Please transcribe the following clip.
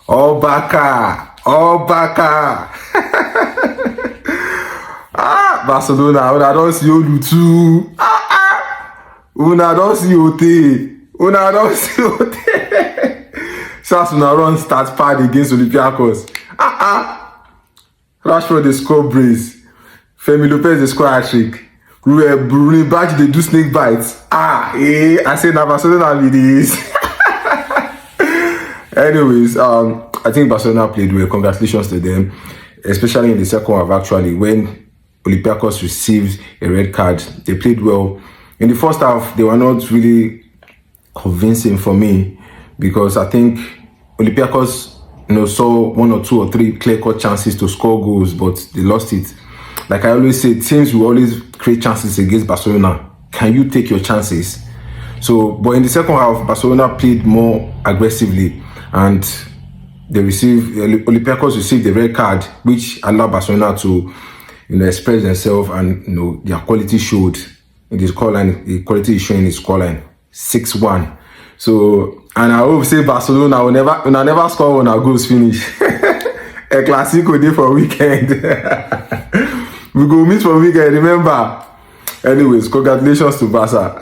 Obaka. Barcelona, I don't see you too. Una don't see Ote. Una don't see Ote. Sas una run start pad against Olympiacos. Rashford the score brace. Femi Lopez the score hat-trick. Bruni Badge they do snake bites. I say now Barcelona with this. Anyways, I think Barcelona played well. Congratulations to them, especially in the second half. Actually, when Olympiacos received a red card, they played well. In the first half, they were not really convincing for me because I think Olympiacos, saw 1 or 2 or 3 clear-cut chances to score goals, but they lost it. Like I always say, teams will always create chances against Barcelona. Can you take your chances? But in the second half, Barcelona played more aggressively, and Olympiacos received the red card, which allowed Barcelona to, express themselves, and their quality showed in the scoreline. The quality is showing in the scoreline, 6-1. And I hope say Barcelona will never score when our goals finish. A Clasico day for weekend. We go meet for weekend, remember. Anyways, congratulations to Barca.